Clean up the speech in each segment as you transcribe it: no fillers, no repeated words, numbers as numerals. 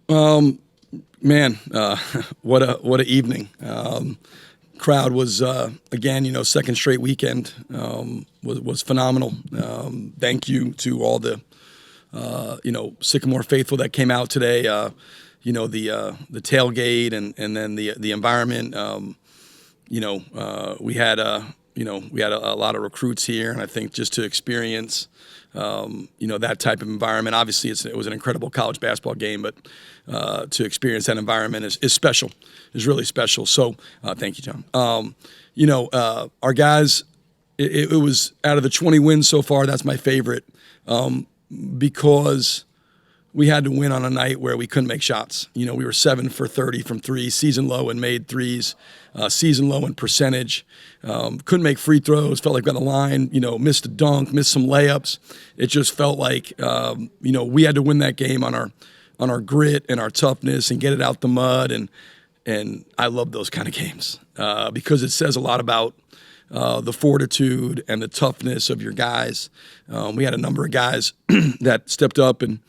Man, what a evening. Crowd was again, second straight weekend was phenomenal. Thank you to all the Sycamore faithful that came out today. The tailgate and then the environment. We had a lot of recruits here, and I think just to experience that type of environment. Obviously, it was an incredible college basketball game, but to experience that environment is special, is really special. So thank you, John. Our guys, it was out of the 20 wins so far, that's my favorite because we had to win on a night where we couldn't make shots. We were 7 for 30 from three, season low in made threes, season low in percentage. Couldn't make free throws, felt like we got the line, missed a dunk, missed some layups. It just felt like, we had to win that game on our grit and our toughness and get it out the mud. And I love those kind of games because it says a lot about the fortitude and the toughness of your guys. We had a number of guys that stepped up and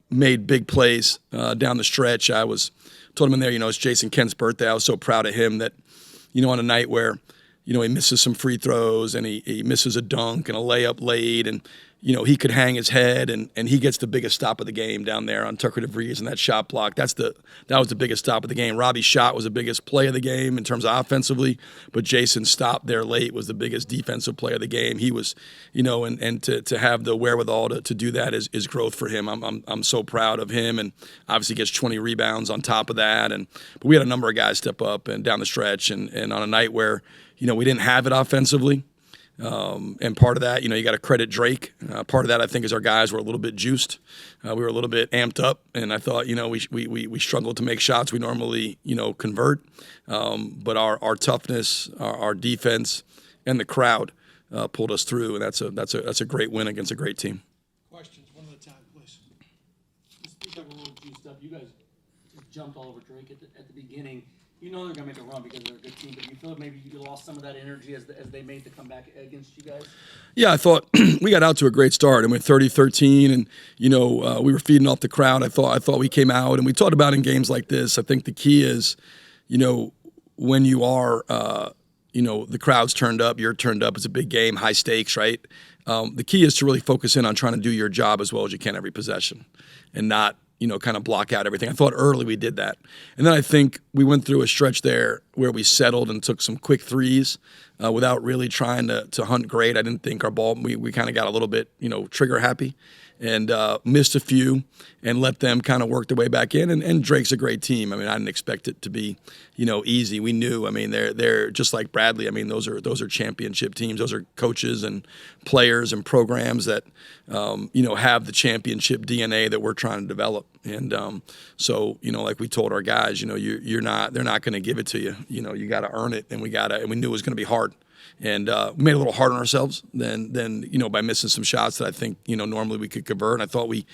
made big plays down the stretch. Told him in there, it's Jason Kent's birthday. I was so proud of him that, on a night where, he misses some free throws and he misses a dunk and a layup late and, he could hang his head and he gets the biggest stop of the game down there on Tucker DeVries and that shot block. That was the biggest stop of the game. Robbie's shot was the biggest play of the game in terms of offensively, but Jason's stop there late was the biggest defensive play of the game. He was, and to have the wherewithal to do that is growth for him. I'm so proud of him, and obviously gets 20 rebounds on top of that. But we had a number of guys step up and down the stretch, and on a night where we didn't have it offensively. And part of that, you got to credit Drake. Part of that, I think, is our guys were a little bit juiced. We were a little bit amped up, and I thought, we struggled to make shots. We normally, convert, but our toughness, our defense, and the crowd pulled us through, and that's a great win against a great team. Questions, one at a time, please. Speak up a little juiced up. You guys just jumped all over Drake at the beginning. They're going to make a run because they're a good team, but you feel like maybe you lost some of that energy as they made the comeback against you guys? Yeah, I thought we got out to a great start. I went 30-13, and, we were feeding off the crowd. I thought we came out, and we talked about in games like this, I think the key is, when you are, the crowd's turned up, you're turned up, it's a big game, high stakes, right? The key is to really focus in on trying to do your job as well as you can every possession and not, kind of block out everything. I thought early we did that. And then I think we went through a stretch there where we settled and took some quick threes without really trying to hunt great. I didn't think our ball, we kind of got a little bit, trigger happy and missed a few and let them kind of work their way back in. And Drake's a great team. I mean, I didn't expect it to be, easy. We knew. I mean, they're just like Bradley. I mean, those are championship teams. Those are coaches and players and programs that, have the championship DNA that we're trying to develop. And so, like we told our guys, they're not going to give it to you. You got to earn it, and we knew it was going to be hard. And we made it a little harder on ourselves than by missing some shots that I think normally we could convert. And I thought we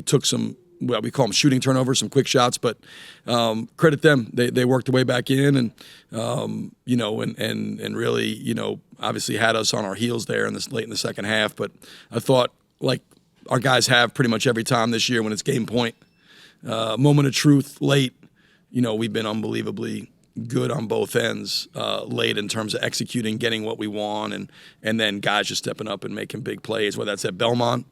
took some, what we call them, shooting turnovers, some quick shots. But credit them, they worked their way back in, and and really obviously had us on our heels there late in the second half. But I thought, like our guys have pretty much every time this year when it's game point, moment of truth late. We've been unbelievably good on both ends late in terms of executing, getting what we want, and then guys just stepping up and making big plays, whether that's at Belmont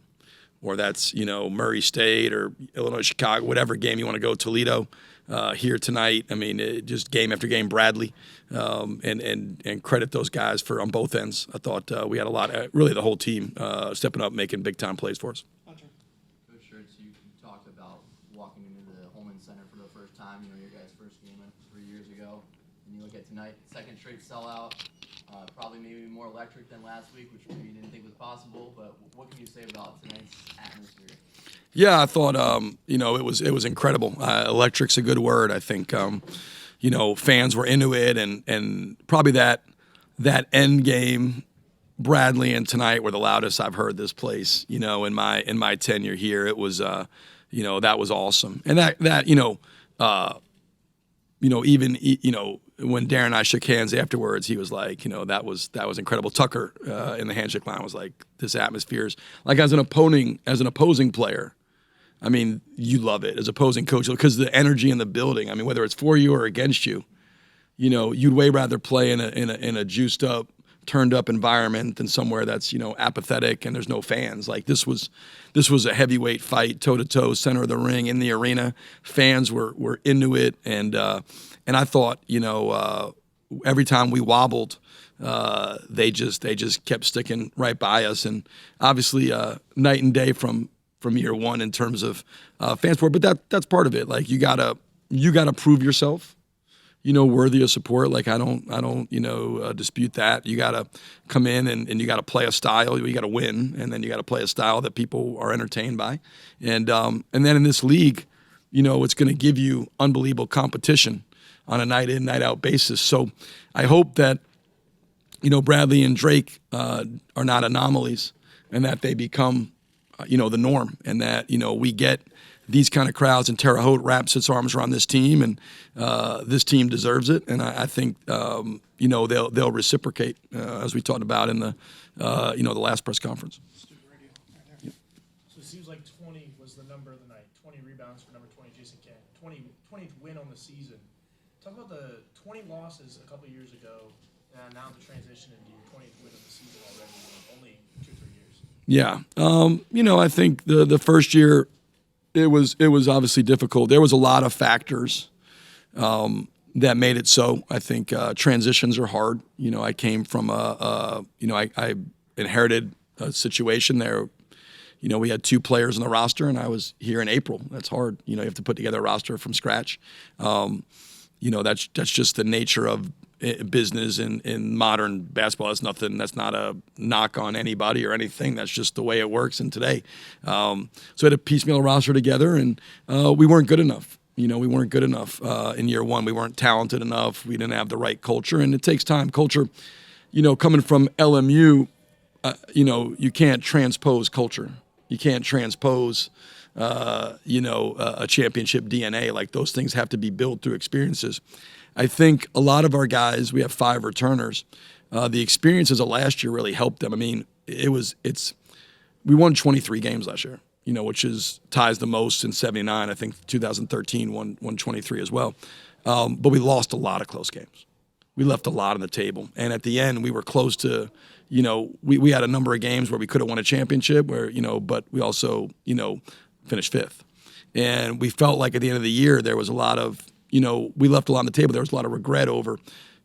or that's, Murray State or Illinois, Chicago, whatever game you want to go, Toledo, here tonight. I mean, just game after game, Bradley, and credit those guys on both ends. I thought we had a lot, really the whole team stepping up, making big-time plays for us. Coach Schertz, you talked about walking into the Holman Center for the first time, your guys' first game 3 years ago, and you look at tonight, second straight sellout, probably maybe more electric than last week, which maybe you didn't think was possible, but what can you say about tonight's atmosphere? Yeah, I thought, it was incredible. Electric's a good word. I think, fans were into it, and probably that end game, Bradley and tonight were the loudest I've heard this place. In my tenure here, it was, that was awesome, and that even when Darren and I shook hands afterwards, he was like, that was incredible. Tucker in the handshake line was like, this atmosphere is like as an opposing player. I mean, you love it as opposing coach because the energy in the building. I mean, whether it's for you or against you, you'd way rather play in a juiced up, turned up environment than somewhere that's apathetic and there's no fans. Like this was a heavyweight fight, toe to toe, center of the ring in the arena. Fans were into it, and I thought every time we wobbled, they just kept sticking right by us, and obviously night and day from year one in terms of fan support. But that's part of it. Like you gotta prove yourself, worthy of support. Like I don't dispute that. You gotta come in and you gotta play a style. You gotta win, and then you gotta play a style that people are entertained by, and then in this league, it's going to give you unbelievable competition on a night in, night out basis. So I hope that Bradley and Drake are not anomalies, and that they become the norm, and that we get these kind of crowds, and Terre Haute wraps its arms around this team, and this team deserves it, and I think they'll reciprocate as we talked about in the the last press conference. So it seems like 20 was the number of the night. 20 rebounds for number 20, Jason Kent. 20th win on the season. Talk about the 20 losses a couple years ago, and now the transition into your 20th win of the season already in only 2 or 3 years. Yeah, I think the first year. It was obviously difficult. There was a lot of factors that made it so. I think transitions are hard. I came from I inherited a situation there. We had 2 players on the roster, and I was here in April. That's hard. You have to put together a roster from scratch. That's just the nature of business in modern basketball. That's not a knock on anybody or anything. That's just the way it works in today. So I had to piecemeal a roster together, and we weren't good enough. We weren't good enough in year one. We weren't talented enough. We didn't have the right culture, and it takes time. Culture, coming from LMU, you can't transpose culture. You can't transpose a championship DNA. Like those things have to be built through experiences. I think a lot of our guys, we have 5 returners. The experiences of last year really helped them. I mean, we won 23 games last year, which ties the most in 79. I think 2013 won 23 as well. But we lost a lot of close games. We left a lot on the table. And at the end, we were close to, we had a number of games where we could have won a championship, but we also, finished 5th. And we felt like at the end of the year, there was a lot of, we left a lot on the table. There was a lot of regret over,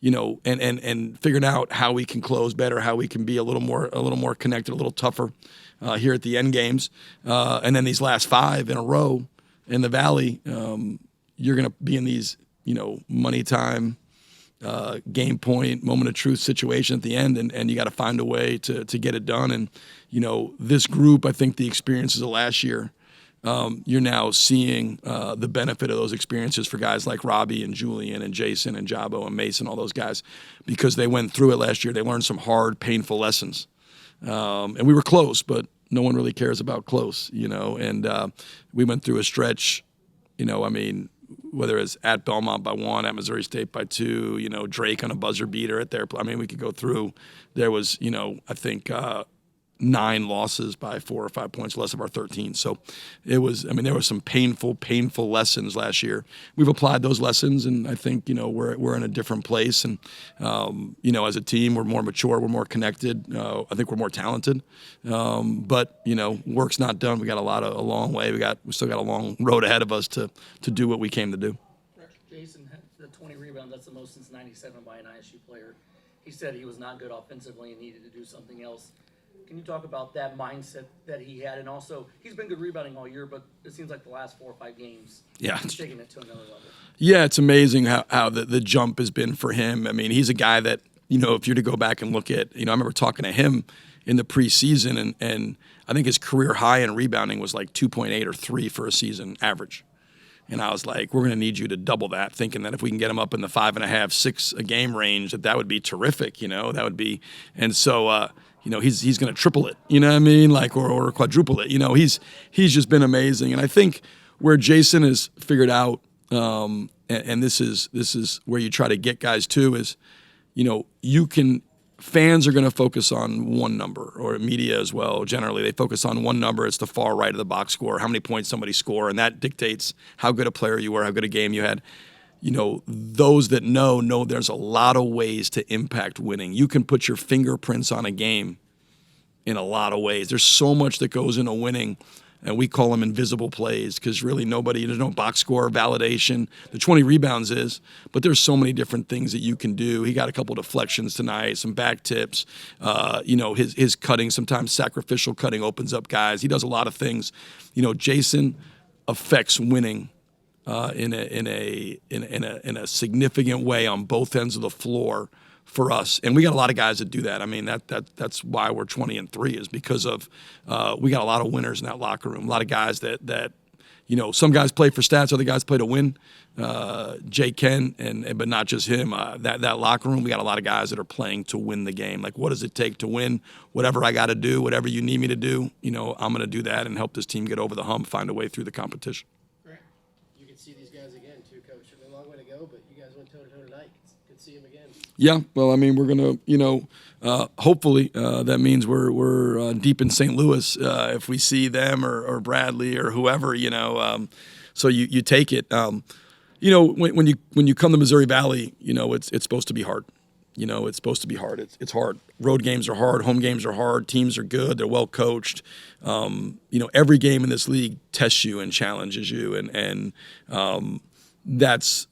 and figuring out how we can close better, how we can be a little more connected, a little tougher here at the end games. And then these last 5 in a row in the Valley, you're going to be in these, money time, game point, moment of truth situation at the end, and you got to find a way to get it done. And, this group, I think the experiences of last year, you're now seeing the benefit of those experiences for guys like Robbie and Julian and Jason and Jabo and Mason, all those guys, because they went through it last year. They learned some hard, painful lessons. And we were close, but no one really cares about close, and we went through a stretch, whether it's at Belmont by 1, at Missouri State by 2, Drake on a buzzer beater at their, we could go through. There was, I think 9 losses by 4 or 5 points less of our 13. So it was, there were some painful lessons last year. We've applied those lessons, and I think, we're in a different place. And, as a team, we're more mature, we're more connected. I think we're more talented. But, work's not done. We got a long way. We still got a long road ahead of us to do what we came to do. Jason had the 20 rebounds. That's the most since '97 by an ISU player. He said he was not good offensively and needed to do something else. Can you talk about that mindset that he had? And also, he's been good rebounding all year, but it seems like the last 4 or 5 games, he's taking it to another level. Yeah, it's amazing how the jump has been for him. He's a guy that, if you're to go back and look at, I remember talking to him in the preseason, and I think his career high in rebounding was like 2.8 or 3 for a season average. And I was like, we're going to need you to double that, thinking that if we can get him up in the 5.5, 6 a game range, that would be terrific, that would be. And so, he's going to triple it, or quadruple it. He's just been amazing. And I think where Jason has figured out, and this is where you try to get guys to, is, you can fans are going to focus on one number, or media as well. Generally, they focus on one number. It's the far right of the box score, how many points somebody score, and that dictates how good a player you were, how good a game you had. Those that know there's a lot of ways to impact winning. You can put your fingerprints on a game in a lot of ways. There's so much that goes into winning, and we call them invisible plays because really there's no box score validation. The 20 rebounds is, but there's so many different things that you can do. He got a couple deflections tonight, some back tips. His cutting, sometimes sacrificial cutting, opens up guys. He does a lot of things. Jason affects winning in a significant way on both ends of the floor for us, and we got a lot of guys that do that. I mean, that's why we're 20-3 is because of we got a lot of winners in that locker room. A lot of guys that some guys play for stats, other guys play to win. Jay Ken, but not just him. That locker room, we got a lot of guys that are playing to win the game. Like, what does it take to win? Whatever I got to do, whatever you need me to do, I'm going to do that and help this team get over the hump, find a way through the competition. Great. You can see these guys again too, Coach. A long way to go, but you guys went toe-to-toe tonight. Good to see them again. Yeah, well, I mean, we're gonna, hopefully that means we're deep in St. Louis if we see them or Bradley or whoever, so you take it. When you come to Missouri Valley, it's supposed to be hard. It's supposed to be hard. It's hard. Road games are hard. Home games are hard. Teams are good. They're well coached. Every game in this league tests you and challenges you, and that's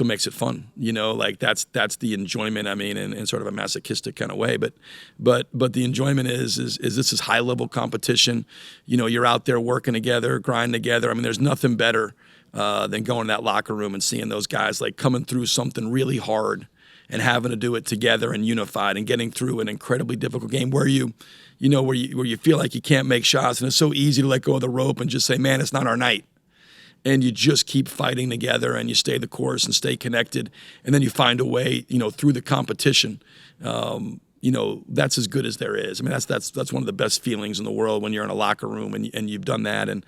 what makes it fun, that's the enjoyment. I mean, in sort of a masochistic kind of way, but the enjoyment is this is high level competition. You're out there working together, grinding together. I mean, there's nothing better than going to that locker room and seeing those guys like coming through something really hard and having to do it together and unified and getting through an incredibly difficult game where you feel like you can't make shots and it's so easy to let go of the rope and just say, man, it's not our night. And you just keep fighting together and you stay the course and stay connected. And then you find a way, through the competition, that's as good as there is. I mean, that's one of the best feelings in the world when you're in a locker room and you've done that. And,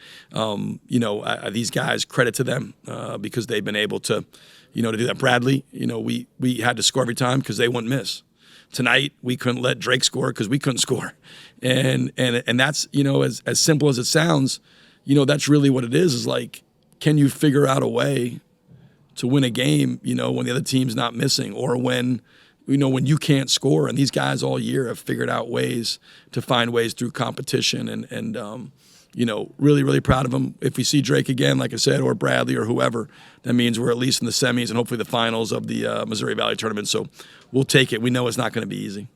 these guys, credit to them because they've been able to do that. Bradley, we had to score every time because they wouldn't miss. Tonight, we couldn't let Drake score because we couldn't score. And that's, as simple as it sounds, that's really what it is like, can you figure out a way to win a game, when the other team's not missing or when you can't score? And these guys all year have figured out ways to find ways through competition and really, really proud of them. If we see Drake again, like I said, or Bradley or whoever, that means we're at least in the semis and hopefully the finals of the Missouri Valley tournament. So we'll take it. We know it's not going to be easy.